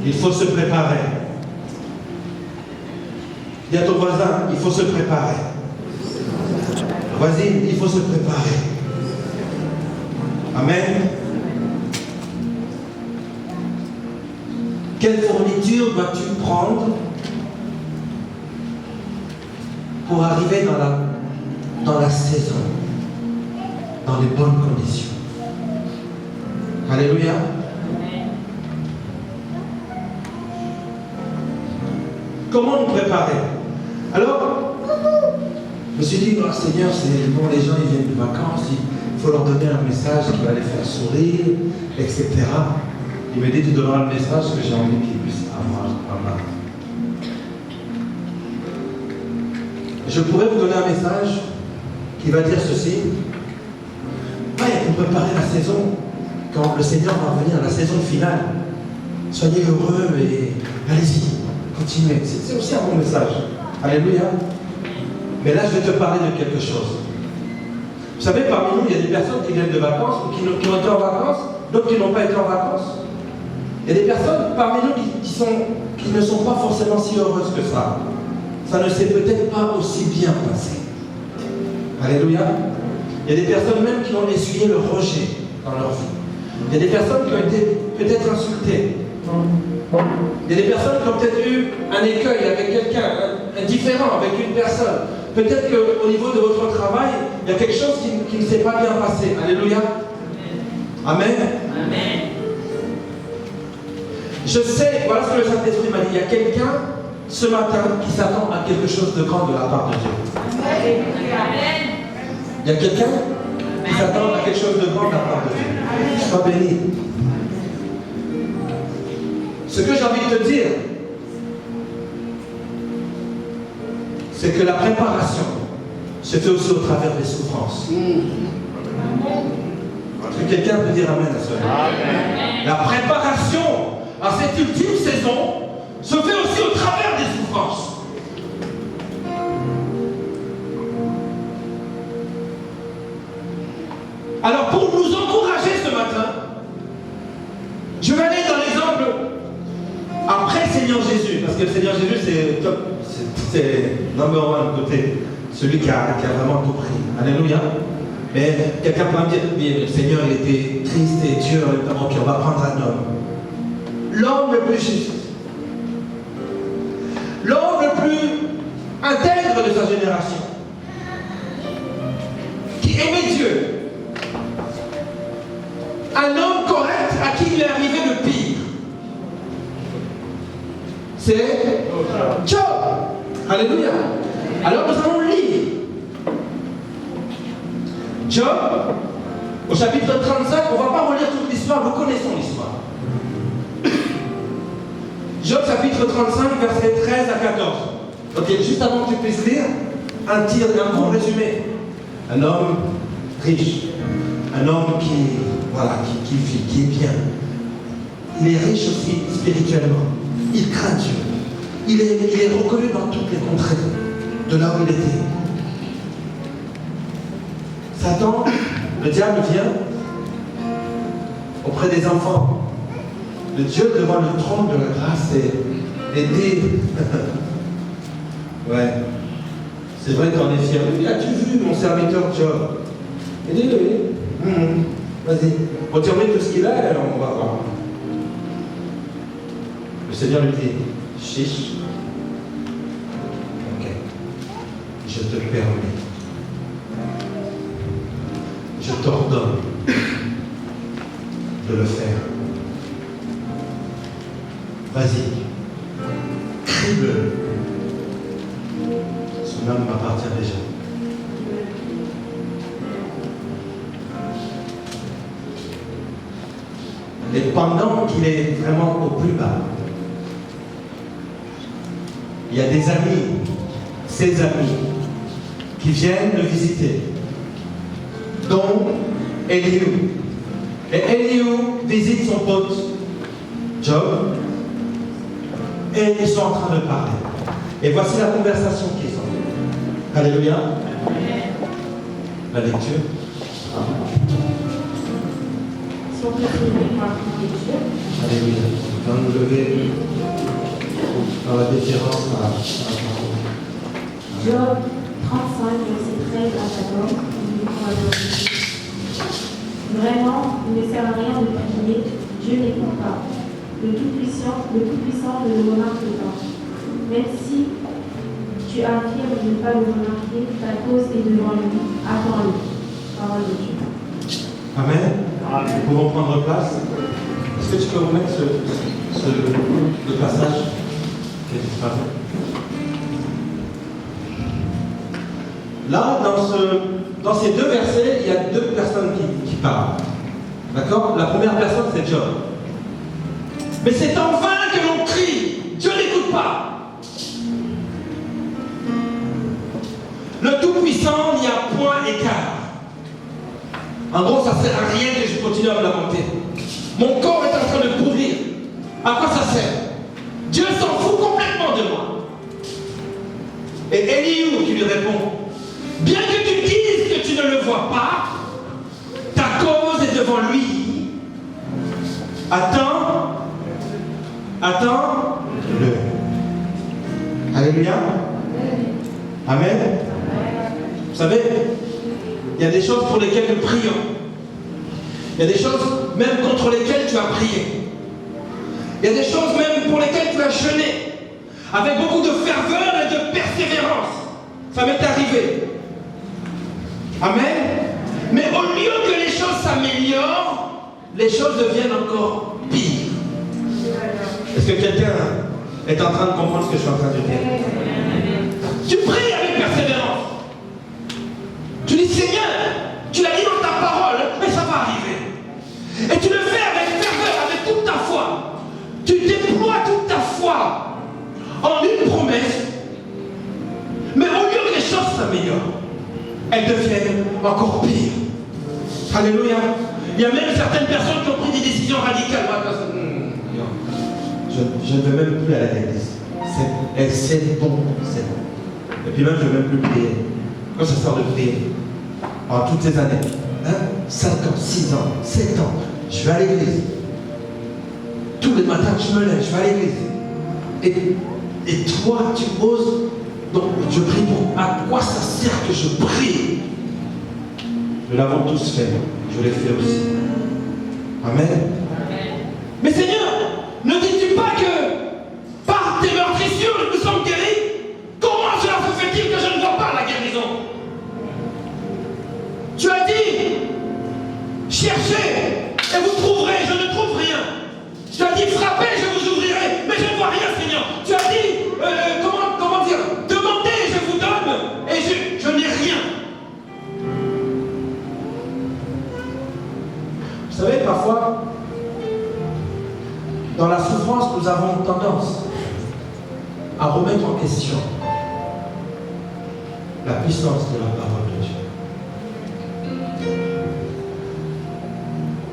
Il faut se préparer. Dis à ton voisin, il faut se préparer. Voisine, il faut se préparer. Amen. Quelle fourniture dois-tu prendre pour arriver dans la saison, dans les bonnes conditions? Alléluia. Comment nous préparer? Alors, je me suis dit, oh, Seigneur, c'est bon, les gens ils viennent de vacances, il faut leur donner un message qui va les faire sourire, etc. Il me dit, tu donneras le message que j'ai envie qu'ils puissent avoir en main. Je pourrais vous donner un message qui va dire ceci. Pour préparer la saison, quand le Seigneur va venir, la saison finale, soyez heureux et allez-y. Continuez. C'est aussi un bon message. Alléluia. Mais là, je vais te parler de quelque chose. Vous savez, parmi nous, il y a des personnes qui viennent de vacances, ou qui ont été en vacances, d'autres qui n'ont pas été en vacances. Il y a des personnes parmi nous qui ne sont pas forcément si heureuses que ça. Ça ne s'est peut-être pas aussi bien passé. Alléluia. Il y a des personnes même qui ont essuyé le rejet dans leur vie. Il y a des personnes qui ont été peut-être insultées. Il y a des personnes qui ont peut-être eu un écueil avec quelqu'un, un différend avec une personne. Peut-être qu'au niveau de votre travail, il y a quelque chose qui ne s'est pas bien passé. Alléluia. Amen. Amen. Je sais, voilà ce que le Saint-Esprit m'a dit. Il y a quelqu'un ce matin qui s'attend à quelque chose de grand de la part de Dieu. Amen. Il y a quelqu'un qui s'attend à quelque chose de grand de la part de Dieu. Sois béni. Ce que j'ai envie de te dire, c'est que la préparation se fait aussi au travers des souffrances. Est-ce que quelqu'un peut dire Amen à cela? La préparation à cette ultime saison se fait aussi au travers des souffrances. Alors pour nous encourager ce matin, je vais aller dans l'exemple après Seigneur Jésus, parce que le Seigneur Jésus c'est top, c'est number one côté, celui qui a vraiment tout pris. Alléluia. Mais quelqu'un peut me dire, oui, le Seigneur il était triste et Dieu, ok, on va prendre un homme. L'homme le plus juste. L'homme le plus intègre de sa génération. Qui aimait Dieu. Un homme correct à qui il est arrivé le pire. C'est Job. Alléluia. Alors nous allons lire Job, au chapitre 35, on ne va pas relire toute l'histoire, nous connaissons l'histoire. Job, chapitre 35, versets 13 à 14. Ok, juste avant que tu puisses lire, un bon résumé. Un homme riche, un homme qui vit, qui est bien. Il est riche aussi spirituellement. Il craint Dieu. Il est reconnu dans toutes les contrées de là où il était. Satan, le diable vient auprès des enfants. Le Dieu devant le trône de la grâce et dit ouais, c'est vrai qu'on est fier. Oui, as-tu vu mon serviteur Job? Il dit oui. Vas-y, on te remet tout ce qu'il a et alors on va voir. Le Seigneur lui dit, chiche, ok, je te permets. Je t'ordonne de le faire. Vas-y, crie-le. Son âme m'appartient déjà. Et pendant qu'il est vraiment au plus bas, il y a des amis, ses amis, qui viennent le visiter, dont Elihu. Et Elihu visite son pote Job, et ils sont en train de parler. Et voici la conversation qu'ils ont. Alléluia. La lecture. Son préféré par lecture. Alléluia. On va nous lever dans la déférence à la parole. Job 35, verset 13 à 14. Vraiment, il ne sert à rien de prier, Dieu n'écoute pas. Le Tout-Puissant ne le remarque pas. Même si tu affirmes de ne pas le remarquer, ta cause est devant lui. Attends-le. Parole de Dieu. Amen. Nous pouvons prendre place. Est-ce que tu peux remettre le passage qui est disparu? Là, dans ces deux versets, il y a deux personnes qui parlent. D'accord? La première personne, c'est Job. Mais c'est en vain que l'on crie. Dieu n'écoute pas. Le Tout-Puissant n'y a point écart. En gros, ça ne sert à rien que je continue à me lamenter. Mon corps est en train de pourrir. À quoi ça sert? Dieu s'en fout complètement de moi. Et Elihu qui lui répond, bien que tu dises que tu ne le vois pas, ta cause est devant lui. Attends-le. Alléluia. Amen. Vous savez, il y a des choses pour lesquelles nous prions. Il y a des choses même contre lesquelles tu as prié. Il y a des choses même pour lesquelles tu as jeûné. Avec beaucoup de ferveur et de persévérance. Ça m'est arrivé. Amen. Mais au lieu que les choses s'améliorent, les choses deviennent encore pires. Est-ce que quelqu'un est en train de comprendre ce que je suis en train de dire? Tu pries avec persévérance. Tu dis, Seigneur, tu l'as dit dans ta parole, mais ça va arriver. Et tu le fais avec ferveur, avec toute ta foi. Tu déploies toute ta foi en une promesse. Mais au lieu que les choses s'améliorent, elles deviennent encore pires. Alléluia. Il y a même certaines personnes qui ont pris des décisions radicales. Je ne vais même plus aller à l'église. C'est bon, c'est bon. Et puis même, je ne vais même plus prier. Quand ça sort de prier, en toutes ces années, 5 ans, 6 ans, 7 ans, je vais à l'église. Tous les matins, je me lève, je vais à l'église. Et toi, tu oses. Donc, je prie pour. À quoi ça sert que je prie? Nous l'avons tous fait. Je l'ai fait aussi. Amen. Mais Seigneur, ne dis-tu pas que par tes meurtrissures nous sommes guéris? Comment cela se fait-il que je ne vois pas la guérison? Tu as dit, cherchez et vous trouverez, je ne trouve rien. Tu as dit, frappez, je vous ouvrirai, mais je ne vois rien, Seigneur. Tu as dit, comment dire, demandez, je vous donne, et je n'ai rien. Vous savez, parfois, dans la souffrance, nous avons tendance à remettre en question la puissance de la parole de Dieu.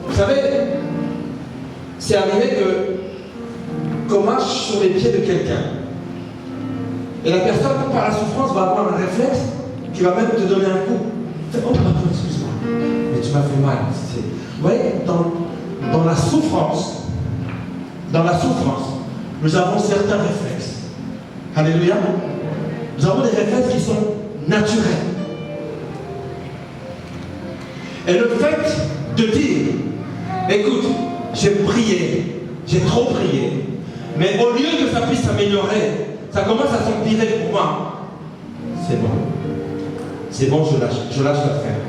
Vous savez, c'est arrivé qu'on marche sur les pieds de quelqu'un. Et la personne, par la souffrance, va avoir un réflexe qui va même te donner un coup. Oh pardon, excuse-moi, mais tu m'as fait mal. Vous voyez, dans la souffrance, nous avons certains réflexes. Alléluia. Nous avons des réflexes qui sont naturels. Et le fait de dire, écoute, j'ai prié, j'ai trop prié, mais au lieu que ça puisse s'améliorer, ça commence à s'empirer pour moi. C'est bon. C'est bon, je lâche l'affaire.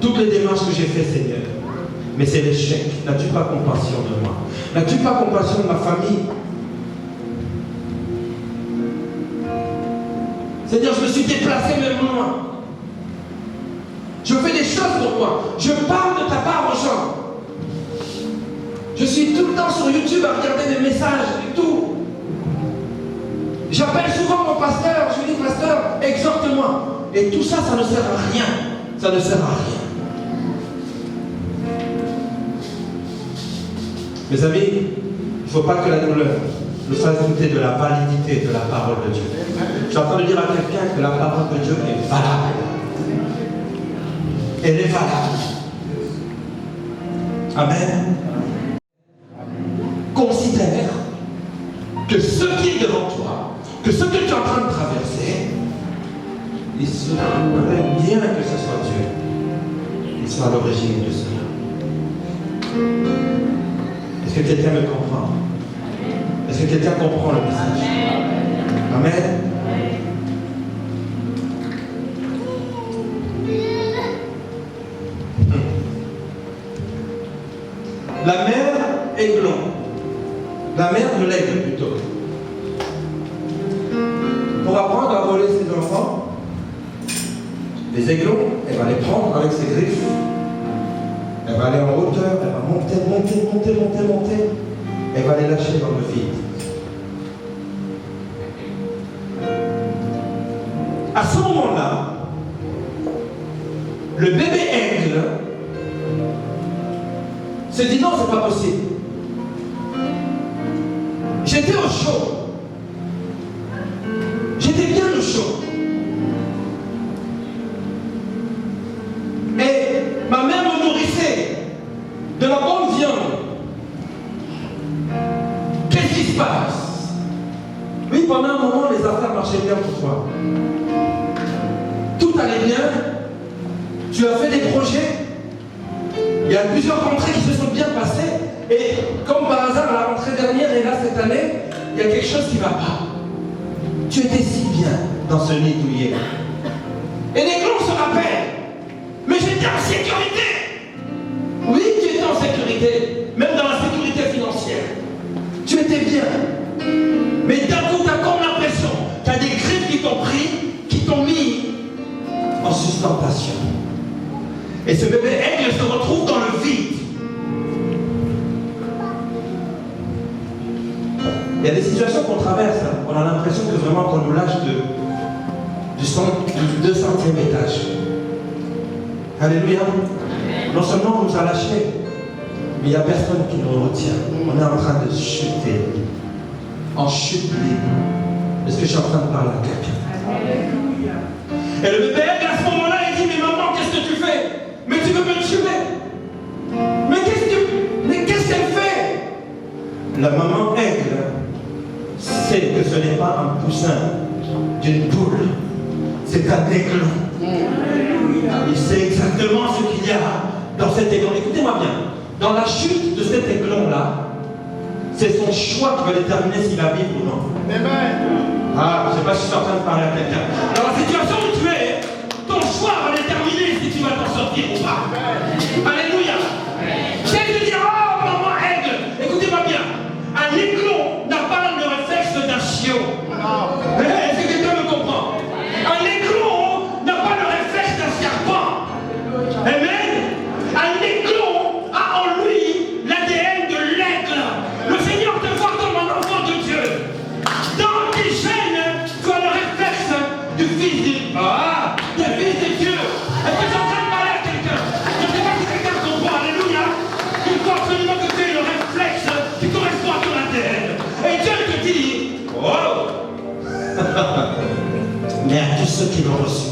toutes les démarches que j'ai faites, Seigneur. Mais c'est l'échec. N'as-tu pas compassion de moi? N'as-tu pas compassion de ma famille? Seigneur, je me suis déplacé même loin. Je fais des choses pour toi. Je parle de ta part aux gens. Je suis tout le temps sur YouTube à regarder des messages et tout. J'appelle souvent mon pasteur. Je lui dis, pasteur, exhorte-moi. Et tout ça, ça ne sert à rien. Ça ne sert à rien. Mes amis, il ne faut pas que la douleur nous fasse douter de la validité de la parole de Dieu. Je suis en train de dire à quelqu'un que la parole de Dieu est valable. Elle est valable. Amen. Considère que ce qui est devant toi, que ce que tu es en train de traverser, il serait bien que ce soit Dieu qui soit à l'origine de cela. Est-ce que quelqu'un me comprend? Est-ce que quelqu'un comprend le message? Amen. La mère Aiglon, la mère de l'aigle plutôt, pour apprendre à voler ses enfants, les aiglons, elle va les prendre avec ses griffes, elle va aller en hauteur, elle va monter, elle va les lâcher dans le vide. À ce moment-là, le bébé aigle se dit non, c'est pas possible. J'étais au chaud. J'étais bien au chaud. Et ma mère me nourrissait de la bonne viande. Qu'est-ce qui se passe? Oui, pendant un moment, les affaires marchaient bien pour toi. Tout allait bien. Tu as fait des projets. Il y a plusieurs rentrées qui se sont bien passées. Et comme par hasard, la rentrée dernière et là cette année, il y a quelque chose qui ne va pas. Tu étais si bien dans ce nid douillet. Et les clous se rappellent. Mais j'étais en sécurité. Oui, tu étais en sécurité. Même dans la sécurité financière. Tu étais bien. Mais d'un coup, tu as comme l'impression qu'il y a des griffes qui t'ont pris, qui t'ont mis en sustentation. Et ce bébé aigle se retrouve dans le vide. Il y a des situations qu'on traverse, hein. On a l'impression que vraiment qu'on nous lâche du 200e étage. Alléluia. Non seulement on nous a lâchés, mais il n'y a personne qui nous retient. On est en train de chuter. En chute libre. Est-ce que je suis en train de parler à quelqu'un? Et le bébé aigle à ce moment-là, il dit, mais maman, qu'est-ce que tu fais? Mais tu veux me tuer? Mais qu'est-ce qu'elle fait? La maman aigle sait que ce n'est pas un poussin d'une poule, c'est un aiglon. Il sait exactement ce qu'il y a dans cet aiglon. Écoutez-moi bien, dans la chute de cet aiglon-là, c'est son choix qui va déterminer s'il va vivre ou non. Ah, je ne sais pas si je suis en train de parler à quelqu'un. Dans la situation où tu es, ton choix va déterminer si tu vas t'en sortir ou pas. Alléluia. J'ai dû dire, oh maman aigle, écoutez-moi bien, un aiglon n'a pas le réflexe d'un chiot. Est-ce que quelqu'un me comprend? Un aiglon n'a pas le réflexe d'un serpent. Amen. Un aiglon a en lui l'ADN de l'aigle. Le Seigneur te voit comme un enfant de Dieu. Dans tes gènes, tu as le réflexe du fils de Dieu. Est-ce que tu es en train de parler à quelqu'un? Je ne sais pas si quelqu'un comprend. Alléluia. Il faut absolument que tu aies le réflexe qui correspond à ton ADN. Et Dieu te dit, oh. Mais à tous ceux qui l'ont reçu,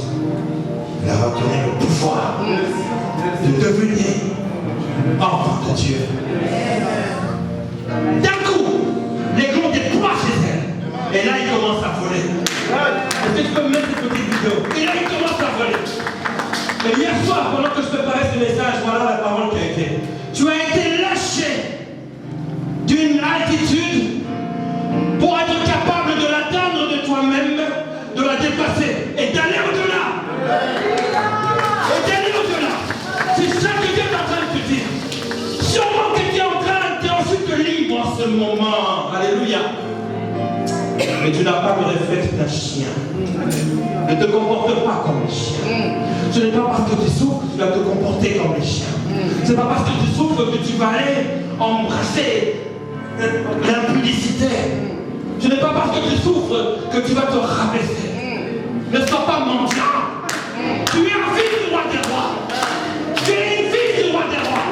il leur a donné le pouvoir de devenir enfants de Dieu. D'un coup, l'aiglon déploie ses ailes. Et là, il commence à voler. Est-ce que tu peux me mettre cette petite vidéo? Et là, il commence à voler. Et hier soir, pendant que je préparais ce message, voilà la parole qui a été. Tu as été lâché d'une altitude pour être capable de l'atteindre de toi-même, de la dépasser et d'aller au-delà. Et d'aller au-delà. Mais tu n'as pas le réflexe d'un chien. Ne te comporte pas comme les chiens. Ce n'est pas parce que tu souffres que tu vas te comporter comme les chiens. Ce n'est pas parce que tu souffres que tu vas aller embrasser l'impudicité. Ce n'est pas parce que tu souffres que tu vas te rabaisser. Ne sois pas mendiant. Tu es un fils du roi des rois. Tu es une fille du roi des rois.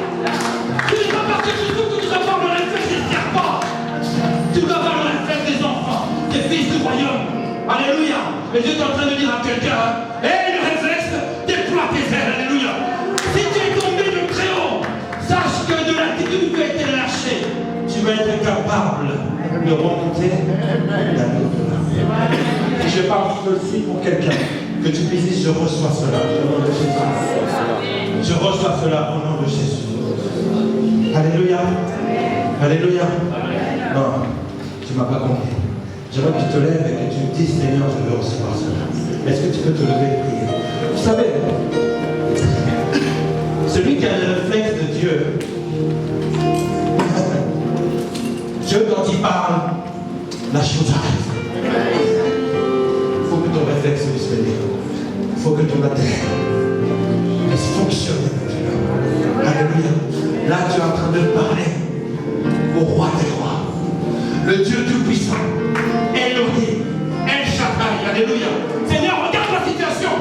Ce n'est pas parce que tu souffres que tu dois avoir le réflexe des serpents. Tu dois avoir le réflexe des enfants, des fils du royaume. Alléluia. Et Dieu est en train de dire à quelqu'un, hé, le réflexe, déploie tes ailes. Alléluia. Si tu es tombé de très haut, sache que de l'attitude où tu as été lâché, tu vas être capable de remonter la au-delà. Et je parle aussi pour quelqu'un, que tu puisses dire, je reçois cela au nom de Jésus. Je reçois cela au nom de Jésus. Alléluia. Alléluia. Non, tu ne m'as pas compris. J'aimerais que tu te lèves et que tu me dises, Seigneur, je veux recevoir cela. Est-ce que tu peux te lever et prier? Vous savez, celui qui a le réflexe de Dieu, Dieu quand il parle, la chose arrive. Il faut que ton réflexe puisse venir. Il faut que ton ADN puisse fonctionner maintenant. Alléluia. Là, tu es en train de parler au roi des rois, le Dieu tout-puissant, Elohim, El Shaddai. Alléluia. Seigneur, regarde la situation.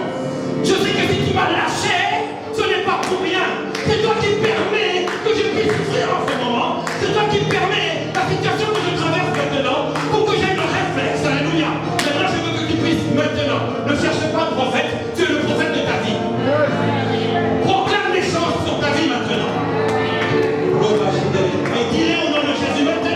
Je sais que si tu m'as lâché, ce n'est pas pour rien. C'est toi qui permets que je puisse souffrir en ce moment. C'est toi qui permets la situation que je traverse maintenant pour que j'aie le réflexe. Alléluia. Maintenant, je veux que tu puisses maintenant. Ne cherche pas de prophète, tu es le prophète de ta vie. Proclame les choses sur ta vie maintenant. Et dis-les au nom de Jésus maintenant.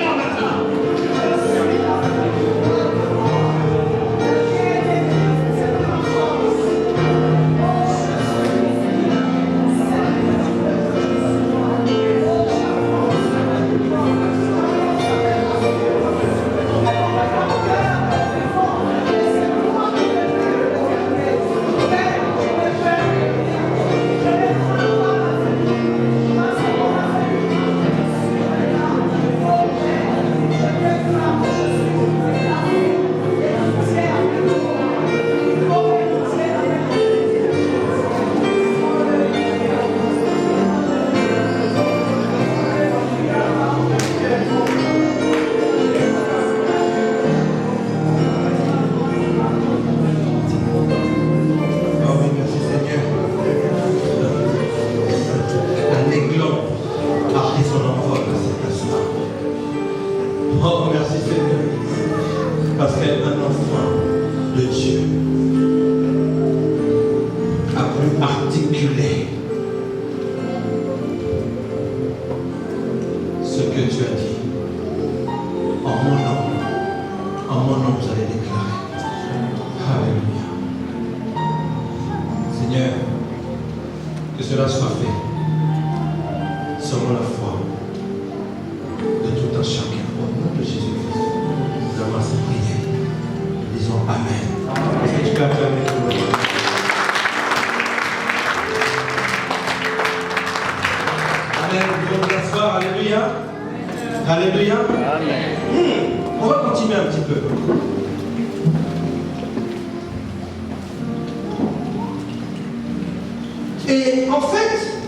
Et en fait,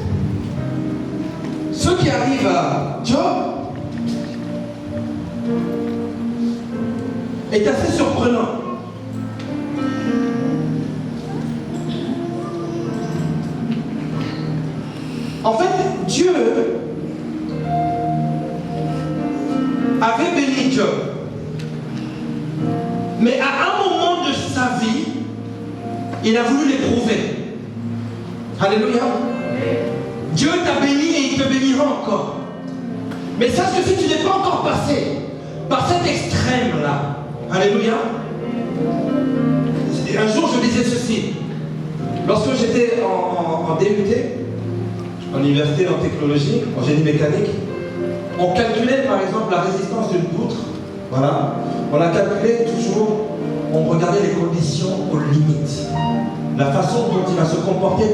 ce qui arrive à Job est assez surprenant. En fait, Dieu avait béni Job. Mais à un moment de sa vie, il a voulu l'éprouver. Alléluia. Dieu t'a béni et il te bénira encore. Mais sache que si tu n'es pas encore passé par cet extrême-là, alléluia. Un jour, je disais ceci. Lorsque j'étais en DUT, en université en technologie, en génie mécanique, on calculait par exemple la résistance d'une poutre. Voilà. On la calculait toujours, on regardait les conditions aux limites. La façon dont il va se comporter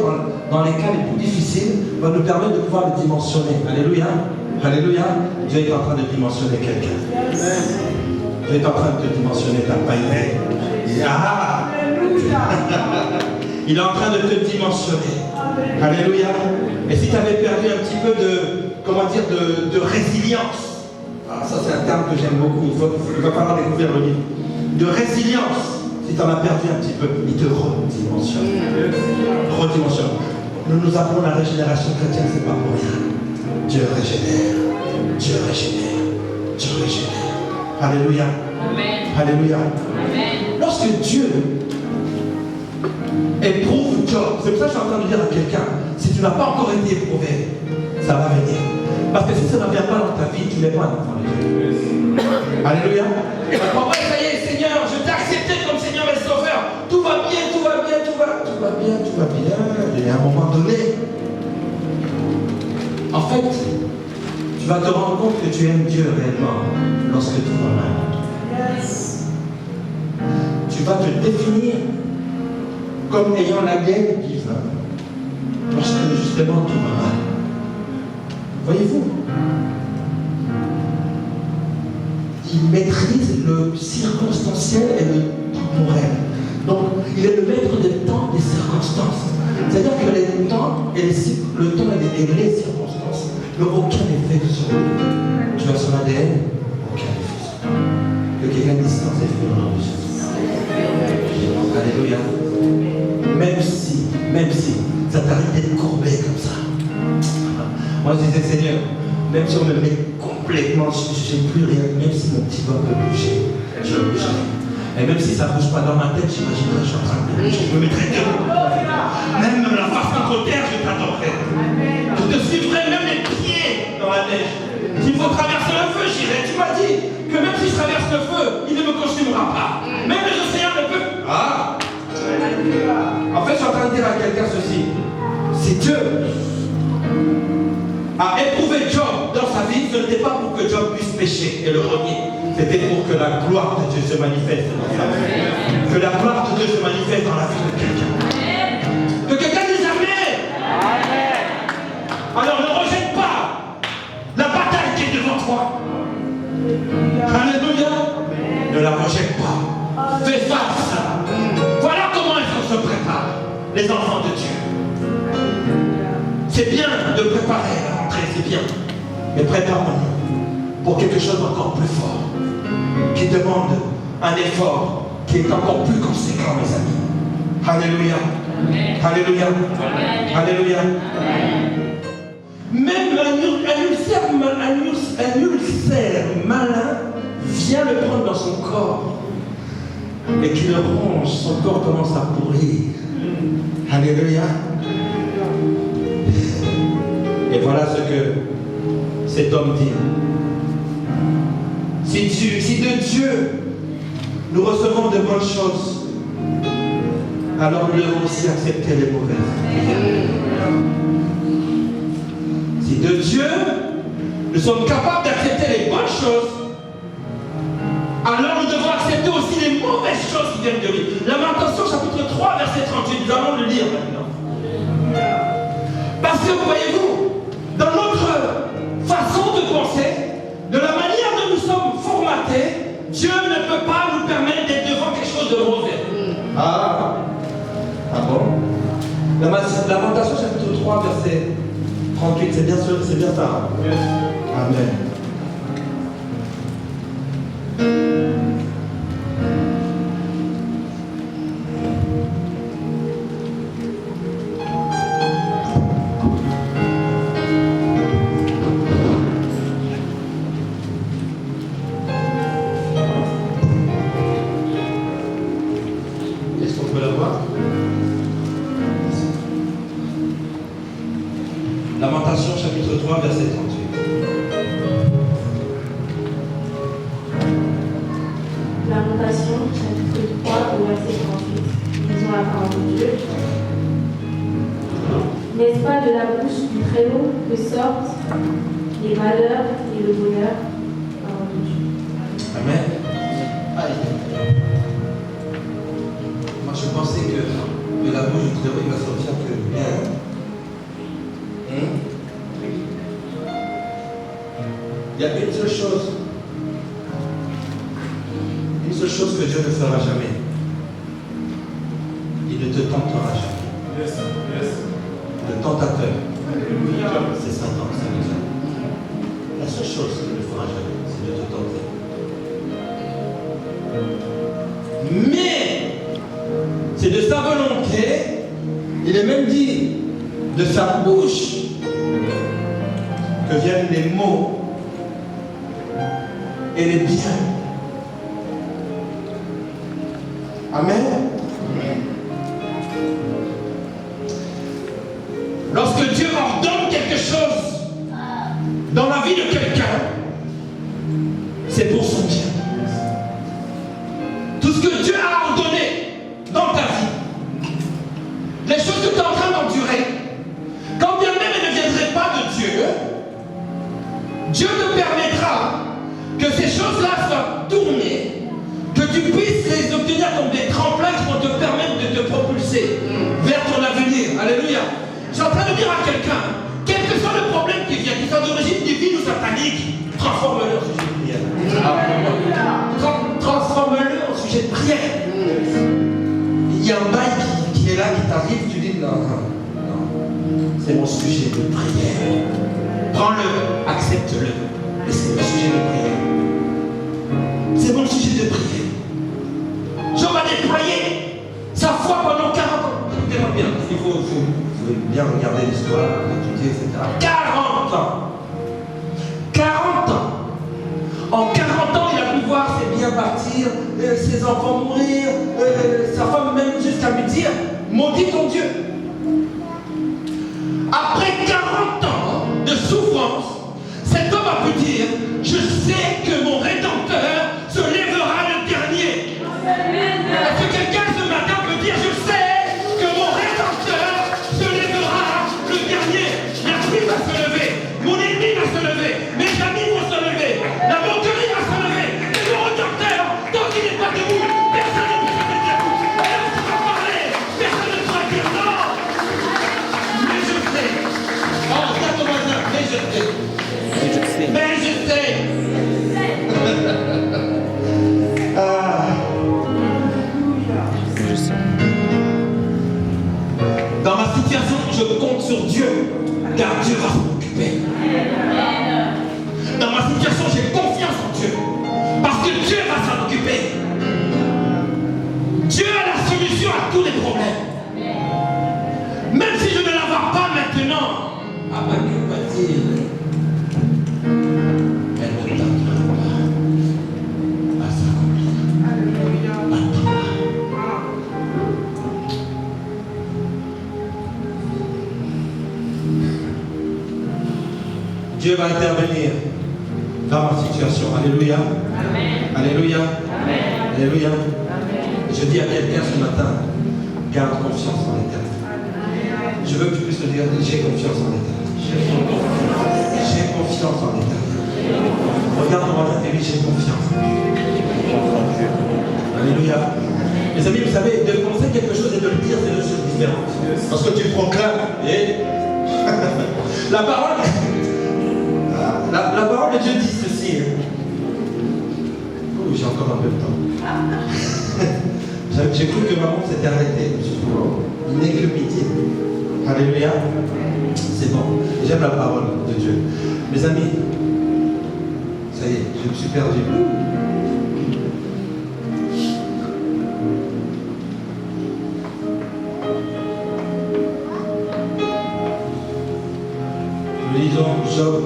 dans les cas les plus difficiles va nous permettre de pouvoir le dimensionner. Alléluia. Alléluia. Dieu est en train de dimensionner quelqu'un. Dieu est en train de te dimensionner ta paille. Ah! Il est en train de te dimensionner. Alléluia. Et si tu avais perdu un petit peu de résilience, ah, ça c'est un terme que j'aime beaucoup, il va falloir découvrir le livre. De résilience, si tu en as perdu un petit peu, il te redimensionne. Redimensionne. Nous appelons la régénération chrétienne, c'est pas pour rien. Dieu régénère. Dieu régénère. Dieu régénère. Alléluia. Amen. Alléluia. Amen. Lorsque Dieu éprouve Job, c'est pour ça que je suis en train de dire à quelqu'un, si tu n'as pas encore été éprouvé, ça va venir. Parce que si ça ne vient pas dans ta vie, tu n'es pas un enfant de Dieu. Alléluia. Ça y est, Seigneur, je t'ai accepté comme Seigneur et Sauveur. Tout va bien, tout va bien, tout va bien, tout va bien. Et à un moment donné, en fait, tu vas te rendre compte que tu aimes Dieu réellement lorsque tout va mal. Tu vas te définir comme ayant la gaine vive lorsque justement tout va mal. Voyez-vous, il maîtrise le circonstanciel et le temporel. Donc, il est le maître des temps et des circonstances. C'est-à-dire que le temps et les circonstances n'ont aucun effet sur lui. Tu as son ADN, aucun effet sur lui. Que quelqu'un dise sans effet au nom de Jésus. Alléluia. Même si ça t'arrive d'être courbé comme ça. Moi je disais, Seigneur, même si on me met complètement, je n'ai plus rien, même si mon petit doigt peut bouger, je bougerai. Et même si ça ne bouge pas dans ma tête, j'imaginerai que je suis en train de bouger. Je me mettrai debout. Même la face contre terre, je t'adorerai. Je te suivrai même les pieds dans la neige. S'il faut traverser le feu, j'irai. Tu m'as dit que même si je traverse le feu, il ne me consumera pas. Même les océans ne peuvent. Ah! En fait, je suis en train de dire à quelqu'un ceci. Si Dieu a éprouvé Job dans sa vie, ce n'était pas pour que Job puisse pécher et le renier. C'était pour que la gloire de Dieu se manifeste dans sa vie. Que la gloire de Dieu se manifeste dans la vie de quelqu'un. Que quelqu'un dise Amen. Alors ne rejette pas la bataille qui est devant toi. Alléluia. Ne la rejette pas. Fais face. Voilà comment il faut se préparer, les enfants de Dieu. C'est bien de préparer la rentrée, c'est bien. Mais préparons-nous pour quelque chose d'encore plus fort, qui demande un effort qui est encore plus conséquent, mes amis. Alléluia. Alléluia. Alléluia. Même un ulcère malin vient le prendre dans son corps et qui le ronge, son corps commence à pourrir. Alléluia. Et voilà ce que cet homme dit. Si de Dieu nous recevons de bonnes choses, alors nous devons aussi accepter les mauvaises. Si de Dieu nous sommes capables d'accepter les bonnes choses, alors nous devons accepter aussi les mauvaises choses qui viennent de lui. Lamentation chapitre 3 verset 38, nous allons le lire maintenant. Parce que voyez-vous, dans notre façon de penser, de la manière dont nous sommes formatés, Dieu ne peut pas nous permettre d'être devant quelque chose de mauvais. Ah bon? Lamentation chapitre 3 verset 38, c'est bien sûr, c'est bien ça. Amen. Est-ce qu'on peut la voir? Lamentation chapitre 3 verset 38. Lamentation chapitre 3 au verset 38. Disons la parole de Dieu. N'est-ce pas de la bouche du Très-Haut que sortent les malheurs et le bonheur? Parole de Dieu. Amen. Aïe. Moi je pensais que de la bouche du Très-Haut il va sortir que bien. Il y a une seule chose seule chose que Dieu ne fera jamais. Il ne te tentera jamais. Le tentateur, c'est Satan, c'est nous. La seule chose qu'il ne fera jamais, c'est de te tenter. Mais, c'est de sa volonté, il est même dit, de sa bouche, que viennent les mots et les biens. Amen. Lorsque Dieu ordonne quelque chose dans la vie de quelqu'un, c'est pour son bien. Tout ce que Dieu a ordonné dans ta vie, les choses que tu es en train d'endurer, quand bien même elles ne viendraient pas de Dieu, Dieu te permettra que ces choses-là soient tournées, que tu puisses les obtenir comme des tremplins qui vont te permettre de te propulser vers ton avenir. Alléluia. Je suis en train de dire à quelqu'un, quel que soit le problème qui vient, qu'il soit d'origine divine ou satanique, transforme-le en sujet de prière. Transforme-le en sujet de prière. Il y a un bail qui est là, qui t'arrive, tu dis non, c'est mon sujet de prière. Prends-le, accepte-le. Et c'est mon sujet de prière. C'est mon sujet de prière. Job a déployé sa foi pendant 40 ans. Écoutez-moi bien, il faut bien regarder l'histoire, l'étudier, etc. 40 ans. 40 ans. En 40 ans, il a pu voir ses biens partir, ses enfants mourir, sa femme même jusqu'à lui dire, maudit ton Dieu. Après 40 ans de souffrance, cet homme a pu dire, je sais que mon Rédempteur se lèvera le dernier. Est-ce que quelqu'un ce matin peut dire, je sais que mon Rédempteur se lèvera le dernier. La pluie va se lever, mon ennemi va se lever, mes amis vont se lever, la moquerie va se lever, et mon Rédempteur, tant qu'il n'est pas debout, personne ne peut se mettre debout. Et lorsqu'il va parler, personne ne pourra dire non. Mais je sais. Oh, regarde ton voisin, mais je sais. Mais je sais. Dans ma situation, je compte sur Dieu, car Dieu va s'en occuper. Dans ma situation, j'ai confiance en Dieu, parce que Dieu va s'en occuper. Dieu a la solution à tous les problèmes. Même si je ne la vois pas maintenant, Habakkuk va dire, elle ne tardera pas à s'accomplir. Attends-la. Dieu va intervenir dans ma situation. Alléluia. Amen. Alléluia. Amen. Alléluia. Amen. Je dis à quelqu'un ce matin, garde confiance en l'Éternel. Je veux que tu puisses te dire, j'ai confiance en l'Éternel. J'ai confiance en l'Éternel. Regarde mon voisin et dis, j'ai confiance. Alléluia. Mes amis, vous savez, de penser quelque chose et de le dire, c'est deux choses différentes. Parce que tu proclames et la parole de Dieu dit ceci. Oh, j'ai encore un peu de temps. J'ai cru que ma montre s'était arrêtée. Il n'est que midi. Alléluia. C'est bon. J'aime la parole de Dieu. Mes amis, ça y est, je me suis perdu. Nous lisons Job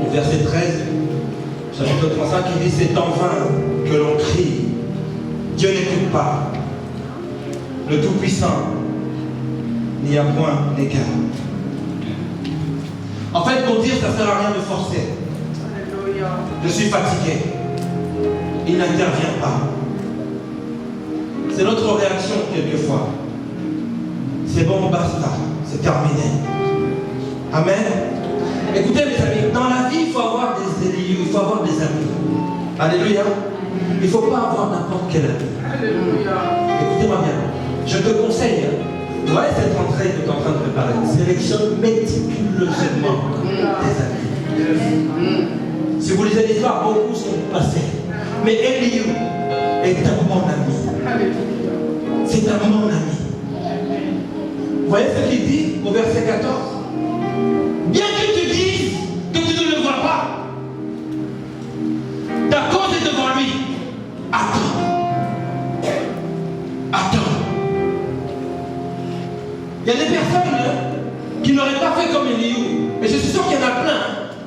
au verset 13, chapitre 35, qui dit, c'est en vain que l'on crie. Dieu n'écoute pas. Le Tout-Puissant n'y a point d'écart. En fait, pour dire, ça ne sert à rien de forcer. Je suis fatigué. Il n'intervient pas. C'est notre réaction quelquefois. C'est bon, basta. C'est terminé. Amen. Écoutez mes amis, dans la vie, il faut avoir des élus, il faut avoir des amis. Alléluia. Il ne faut pas avoir n'importe quel ami. Alléluia. Écoutez-moi bien. Je te conseille, tu vois cette rentrée que tu es en train de préparer, sélectionne méticuleusement tes amis. Si vous lisez l'histoire, beaucoup sont passés. Mais Elihu est un bon ami. C'est un bon ami. Vous voyez ce qu'il dit au verset 14? Bien que tu dises que tu ne le vois pas, ta cause est devant lui. Attends. Attends. Il y a des personnes qui n'auraient pas fait comme Elihu. Et je suis sûr qu'il y en a plein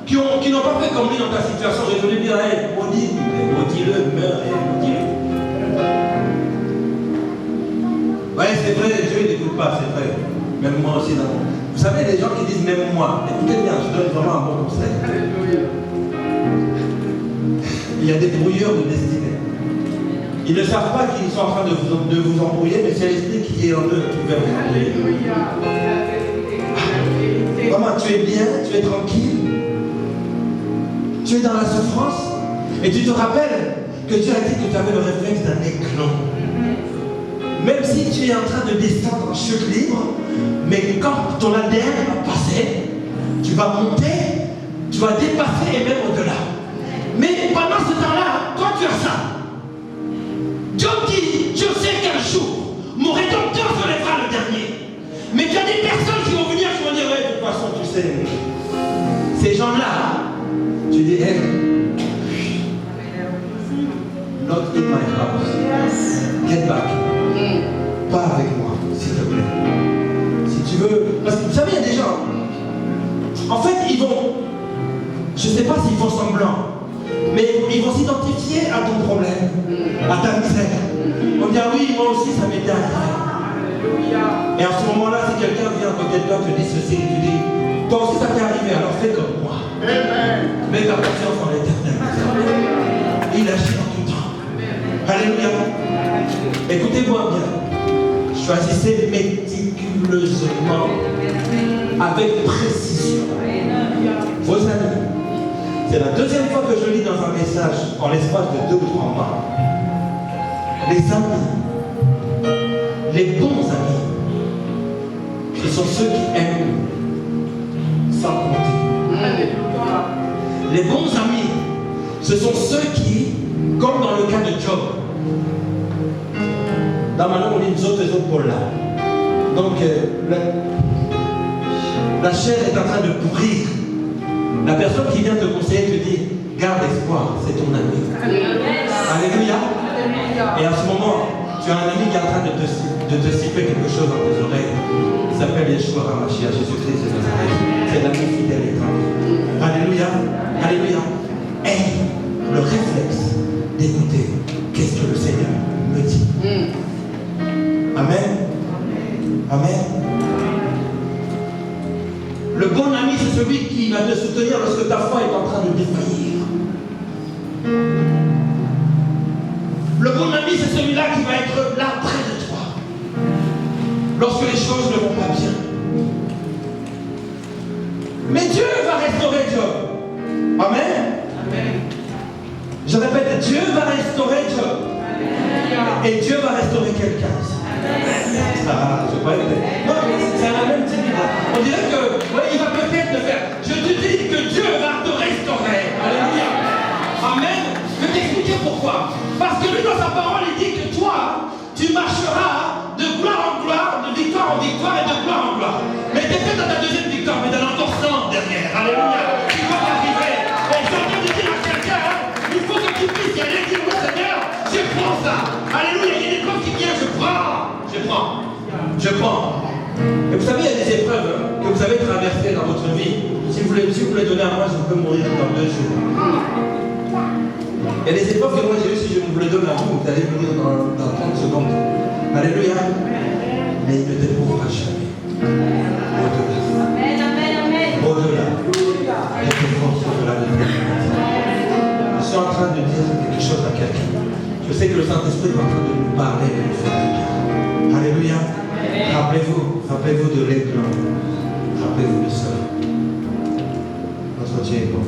qui n'ont pas fait comme lui dans ta situation. Je voulais dire à elle, maudis-le, meurs et maudis-le. Oui, c'est vrai, Dieu il n'écoute pas, c'est vrai. Même moi aussi, non. Vous savez, les gens qui disent même moi, écoutez bien, je donne vraiment un bon conseil. Il y a des brouilleurs de destinée. Ils ne savent pas qu'ils sont en train de vous embrouiller, mais c'est l'esprit qui est en eux qui veut vous embrouiller. Vraiment, tu es bien, tu es tranquille, tu es dans la souffrance, et tu te rappelles que Dieu a dit que tu avais le réflexe d'un échelon. Même si tu es en train de descendre en chute libre, mais quand ton ADN va passer, tu vas monter, tu vas dépasser et même au-delà. Mais pendant ce temps-là, quand tu as ça, Job dit, je sais qu'un jour, mon rédempteur se lèvera le dernier. Mais il y a des personnes qui vont venir qui vont dire, ouais, de toute façon, tu sais, ces gens-là, tu dis, hey, not in my house. Get back. Pas avec moi, s'il te plaît. Si tu veux. Parce que vous savez, il y a des gens. En fait, ils vont. Je ne sais pas s'ils font semblant, mais ils vont s'identifier à ton problème, à ta misère. On dit, ah oui, moi aussi, ça m'était arrivé. Et à ce moment-là, si quelqu'un vient à côté de toi, te dit ceci, tu dis, toi aussi, ça t'est arrivé, alors fais comme moi. Mets ta confiance en l'éternel. Il agit en tout temps. Alléluia. Écoutez-moi bien. Choisissez méticuleusement, avec précision, vos amis. C'est la deuxième fois que je lis dans un message, en l'espace de 2 ou 3 mois. Les amis, les bons amis, ce sont ceux qui aiment sans compter. Les bons amis, ce sont ceux qui, comme dans le cas de Job, dans ma langue, on dit nous autres pour là. Donc, la chair est en train de pourrir. La personne qui vient te conseiller te dit, garde espoir, c'est ton ami. Alléluia. Et à ce moment, tu as un ami qui est en train de te siffler quelque chose dans tes oreilles. Il s'appelle Yeshua HaMashiach, Jésus-Christ de Nazareth. C'est l'ami fidèle et tranquille. Alléluia. Alléluia. Aie le réflexe d'écouter qu'est-ce que le Seigneur me dit. Amen. Amen. Le bon ami, c'est celui qui va te soutenir lorsque ta foi est en train de défaillir. Le bon ami, c'est celui-là qui va être là près de toi lorsque les choses ne vont pas bien. Mais Dieu va restaurer Job. Amen. Amen. Je répète, Dieu va restaurer Job. Et Dieu va restaurer quelqu'un. Ah, je croyais que... Non, c'est la même type. On dirait que, ouais, il va peut-être le faire. Je te dis que Dieu va te restaurer. Alléluia. Amen. Je vais t'expliquer pourquoi. Parce que lui, dans sa parole, il dit que toi, tu marcheras de gloire en gloire, de victoire en victoire et de gloire en gloire. Mais tu es peut-être dans ta deuxième victoire, mais tu en as encore 100 derrière. Alléluia. Tu vas y arriver. Et je suis en train de dire à quelqu'un, il faut que tu puisses y aller dire, oui Seigneur, je prends ça. Alléluia. Il y a des épreuves qui viennent, je prends. Je prends. Et vous savez, il y a des épreuves que vous avez traversées dans votre vie. Si vous les donnez à moi, je peux mourir dans 2 jours. Il y a des épreuves que moi j'ai eues, si je vous les donne à vous, vous allez mourir dans 30 secondes. Alléluia. Mais il ne t'éprouvera jamais. Au-delà. Au-delà. Et tes forces au-delà de tes forces. Je suis en train de dire quelque chose à quelqu'un. Je sais que le Saint-Esprit est en train de nous parler et de nous faire du bien. Alléluia. Rappelez-vous de l'éclat. Rappelez-vous de cela. Notre Dieu est bon.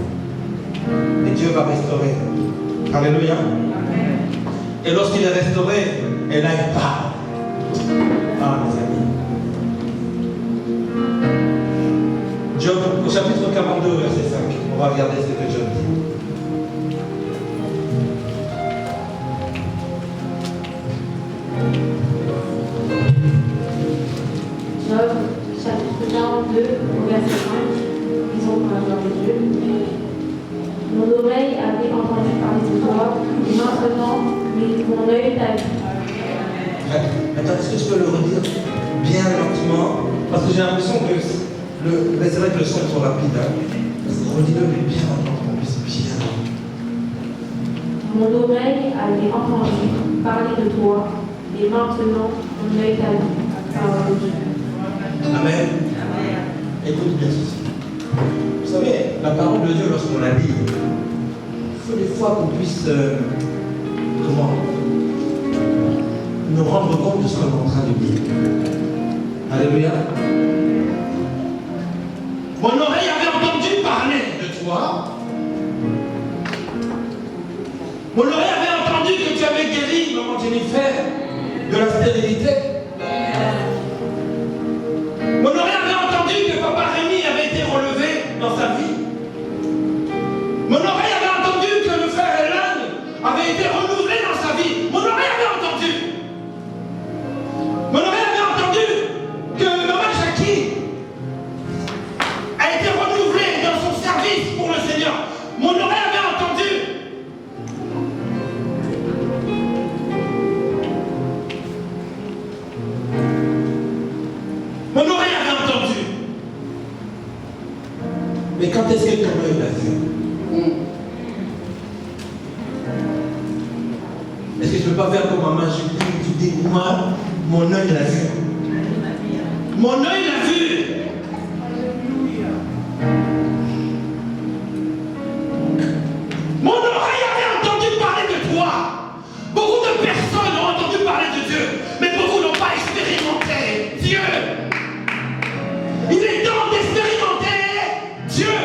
Et Dieu va restaurer. Alléluia. Et lorsqu'il est restauré, et là il part. Ah mes amis. Job, au chapitre 42, verset 5. On va regarder ce que Job dit. 42, au verset 5, disons pour la gloire de Dieu. Mon oreille avait entendu parler de toi, et maintenant, mon œil t'a vu. Attends, est-ce que je peux le redire bien lentement? Parce que j'ai l'impression que mais c'est vrai que le son est trop rapide. Hein. Redis-le bien lentement, qu'on puisse bien. Mon oreille avait entendu parler de toi, et maintenant, mon œil t'a vu. Parole de Dieu. Amen. Écoute bien ceci. Vous savez, la parole de Dieu, lorsqu'on la lit, il faut des fois qu'on puisse nous rendre compte de ce qu'on est en train de dire. Alléluia. Mon oreille avait entendu parler de toi. Mon oreille avait entendu que tu avais guéri, maman Jennifer, de la stérilité. Mon oreille avait entendu que papa Rémi avait été relevé dans sa vie. Mon oreille avait entendu que le frère Hélène avait été renouvelé dans sa vie. Mon oreille avait entendu. Mon oreille avait entendu que maman Jackie a été renouvelée dans son service pour le Seigneur. Mon oreille avait entendu. Mon oreille avait entendu. Mais quand est-ce que ton œil l'a vu? Est-ce que je ne peux pas faire comme maman Julie? Tu dis, moi, mon œil l'a vu. Mon œil l'a vu. Mon oreille avait entendu parler de toi. Beaucoup de personnes ont entendu parler de Dieu, mais beaucoup n'ont pas expérimenté Dieu. Il est temps d'expérimenter Dieu.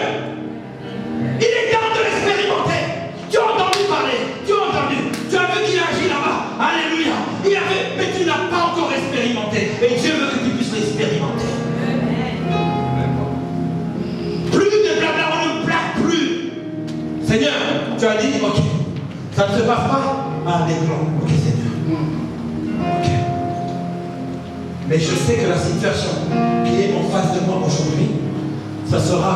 Il est temps de l'expérimenter. Tu as entendu parler, tu as entendu, tu as vu qu'il agit là-bas. Alléluia. Il avait, mais tu n'as pas encore expérimenté. Et Dieu veut que tu puisses l'expérimenter. Plus de blabla, on ne plaque plus. Seigneur, tu as dit, ok, ça ne se passe pas à l'écran. Ok, Seigneur. Ok. Mais je sais que la situation qui est en face de moi aujourd'hui, ça sera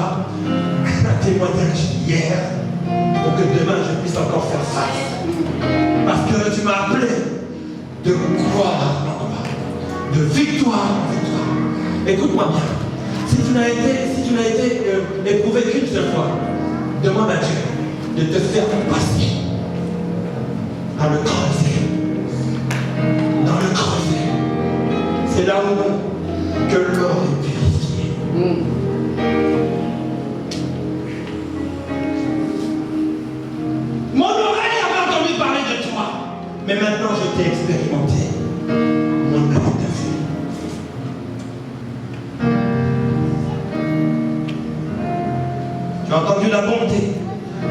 un témoignage hier pour que demain je puisse encore faire face. Parce que tu m'as appelé de gloire en gloire, de victoire en victoire. Écoute-moi bien. Si tu n'as été éprouvé qu'une seule fois, demande à Dieu de te faire passer dans le creuset. Dans le creuset. C'est là où que l'or est purifié. Mon oreille avait entendu parler de toi, mais maintenant je t'ai expérimenté. Mon œil t'a vu. Tu as entendu la bonté,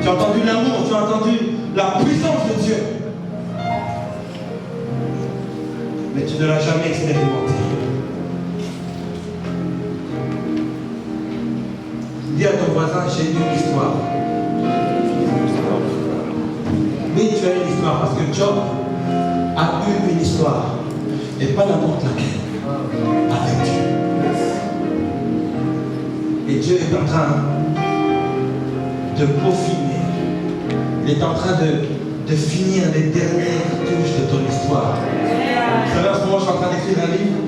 tu as entendu l'amour, tu as entendu la puissance de Dieu. Mais tu ne l'as jamais expérimenté. Dis à ton voisin, j'ai une histoire. Oui, tu as une histoire, parce que Job a eu une histoire, et pas n'importe laquelle, avec Dieu. Et Dieu est en train de peaufiner, il est en train de finir les dernières touches de ton histoire. Vous savez, en ce moment, je suis en train d'écrire un livre,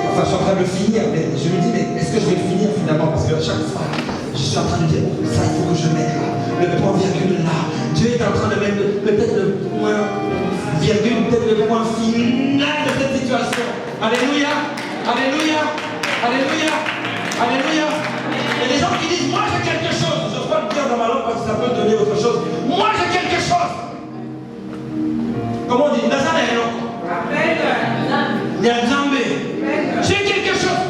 enfin, je suis en train de le finir, mais je me dis, mais est-ce que je vais le finir finalement? Parce que à chaque fois, je suis en train de dire, oh, ça, il faut que je mette là, le point virgule là. Dieu est en train de mettre peut-être le point virgule, peut-être le point final de cette situation. Alléluia, alléluia, alléluia, alléluia. Il y a des gens qui disent, moi j'ai quelque chose. Je ne peux pas le dire dans ma langue parce que ça peut donner autre chose. Moi j'ai quelque chose. Comment on dit? Nazareno. J'ai quelque chose.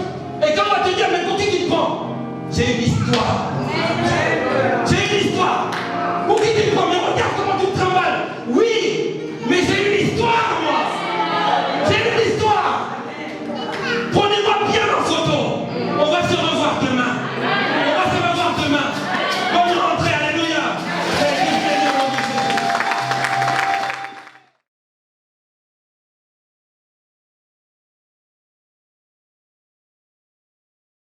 Et quand on va te dire, mais pour qui tu te prends? J'ai une histoire.